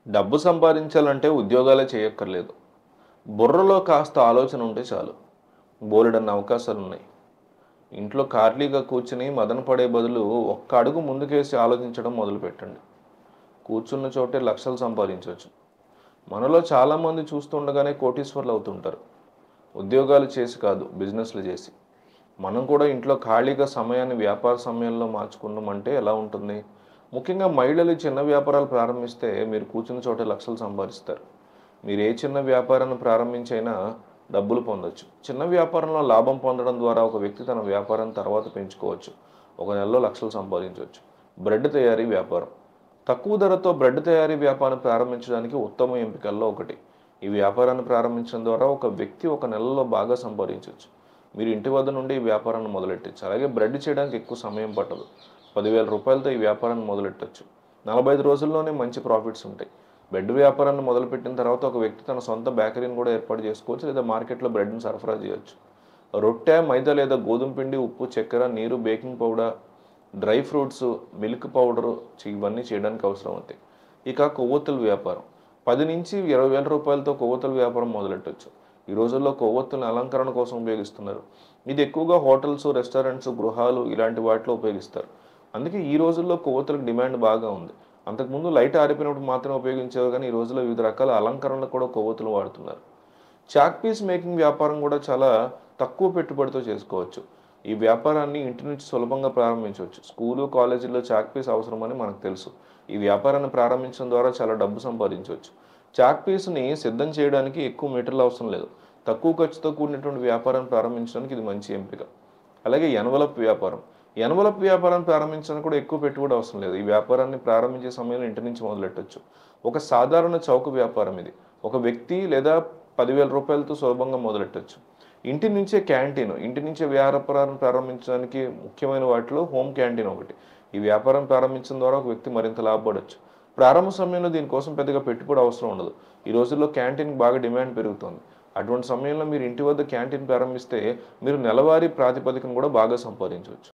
డబ్బు సంపాదించాలంటే ఉద్యోగాలే చేయక్కర్లేదు. బుర్రలో కాస్త ఆలోచన ఉంటే చాలు. బోలెడన్ని అవకాశాలున్నాయి. ఇంట్లో ఖాళీగా కూర్చుని మదన పడే బదులు ఒక్క అడుగు ముందుకేసి ఆలోచించడం మొదలుపెట్టండి. కూర్చున్న చోటే లక్షలు సంపాదించొచ్చు. మనలో చాలామంది చూస్తుండగానే కోటీశ్వరులు అవుతుంటారు. ఉద్యోగాలు చేసి కాదు, బిజినెస్లు చేసి. మనం కూడా ఇంట్లో ఖాళీగా సమయాన్ని వ్యాపార సమయంలో మార్చుకున్నామంటే ఎలా ఉంటుంది? ముఖ్యంగా మహిళలు చిన్న వ్యాపారాలు ప్రారంభిస్తే మీరు కూర్చున్న చోటే లక్షలు సంపాదిస్తారు. మీరు ఏ చిన్న వ్యాపారాన్ని ప్రారంభించైనా డబ్బులు పొందొచ్చు. చిన్న వ్యాపారంలో లాభం పొందడం ద్వారా ఒక వ్యక్తి తన వ్యాపారాన్ని తర్వాత పెంచుకోవచ్చు. ఒక నెలలో లక్షలు సంపాదించవచ్చు. బ్రెడ్ తయారీ వ్యాపారం. తక్కువ ధరతో బ్రెడ్ తయారీ వ్యాపారం ప్రారంభించడానికి ఉత్తమ ఎంపికల్లో ఒకటి. ఈ వ్యాపారాన్ని ప్రారంభించడం ద్వారా ఒక వ్యక్తి ఒక నెలలో బాగా సంపాదించవచ్చు. మీరు ఇంటి వద్ద నుండి ఈ వ్యాపారాన్ని మొదలెట్టచ్చు. అలాగే బ్రెడ్ చేయడానికి ఎక్కువ సమయం పట్టదు. 10,000 రూపాయలతో ఈ వ్యాపారాన్ని మొదలెట్టచ్చు. 45 రోజుల్లోనే మంచి ప్రాఫిట్స్ ఉంటాయి. బ్రెడ్ వ్యాపారాన్ని మొదలుపెట్టిన తర్వాత ఒక వ్యక్తి తన సొంత బేకరీని కూడా ఏర్పాటు చేసుకోవచ్చు, లేదా మార్కెట్లో బ్రెడ్ని సరఫరా చేయొచ్చు. రొట్టె, మైదా లేదా గోధుమ పిండి, ఉప్పు, చక్కెర, నీరు, baking powder, dry fruits, milk powder ఇవన్నీ చేయడానికి అవసరం అవుతాయి. ఇక కొవ్వొత్తుల వ్యాపారం. 10 నుంచి 20,000 రూపాయలతో కొవ్వొత్తుల వ్యాపారం మొదలెట్టొచ్చు. ఈ రోజుల్లో కొవ్వొత్తులను అలంకరణ కోసం ఉపయోగిస్తున్నారు. ఇది ఎక్కువగా హోటల్స్, రెస్టారెంట్స్, గృహాలు ఇలాంటి వాటిలో ఉపయోగిస్తారు. అందుకే ఈ రోజుల్లో కొవ్వొత్తులకు డిమాండ్ బాగా ఉంది. అంతకుముందు లైట్ ఆరిపోయినప్పుడు మాత్రమే ఉపయోగించేవారు, కానీ ఈ రోజుల్లో వివిధ రకాల అలంకరణలకు కూడా కొవ్వొత్తులు వాడుతున్నారు. చాక్ పీస్ మేకింగ్ వ్యాపారం కూడా చాలా తక్కువ పెట్టుబడితో చేసుకోవచ్చు. ఈ వ్యాపారాన్ని ఇంటి నుంచి సులభంగా ప్రారంభించవచ్చు. స్కూలు, కాలేజీల్లో చాక్ పీస్ అవసరమని మనకు తెలుసు. ఈ వ్యాపారాన్ని ప్రారంభించడం ద్వారా చాలా డబ్బు సంపాదించవచ్చు. చాక్ పీస్ని సిద్ధం చేయడానికి ఎక్కువ మీటర్లు అవసరం లేదు. తక్కువ ఖర్చుతో కూడినటువంటి వ్యాపారాన్ని ప్రారంభించడానికి ఇది మంచి ఎంపిక. అలాగే ఎన్వలప్ వ్యాపారం. ఎన్వలప్ వ్యాపారాన్ని ప్రారంభించడానికి కూడా ఎక్కువ పెట్టుబడి అవసరం లేదు. ఈ వ్యాపారాన్ని ప్రారంభించే సమయంలో ఇంటి నుంచి మొదలెట్టొచ్చు. ఒక సాధారణ చౌక వ్యాపారం ఇది. ఒక వ్యక్తి లేదా 10,000 రూపాయలతో సులభంగా మొదలెట్టొచ్చు. ఇంటి నుంచే క్యాంటీన్. ఇంటి నుంచే వ్యాపారం ప్రారంభించడానికి ముఖ్యమైన వాటిలో హోమ్ క్యాంటీన్ ఒకటి. ఈ వ్యాపారం ప్రారంభించడం ద్వారా ఒక వ్యక్తి మరింత లాభపడొచ్చు. ప్రారంభ సమయంలో దీనికోసం పెద్దగా పెట్టుబడి అవసరం ఉండదు. ఈ రోజుల్లో క్యాంటీన్‌కి బాగా డిమాండ్ పెరుగుతోంది. అటువంటి సమయంలో మీరు ఇంటి వద్ద క్యాంటీన్ ప్రారంభిస్తే మీరు నెలవారీ ప్రాతిపదికన కూడా బాగా సంపాదించవచ్చు.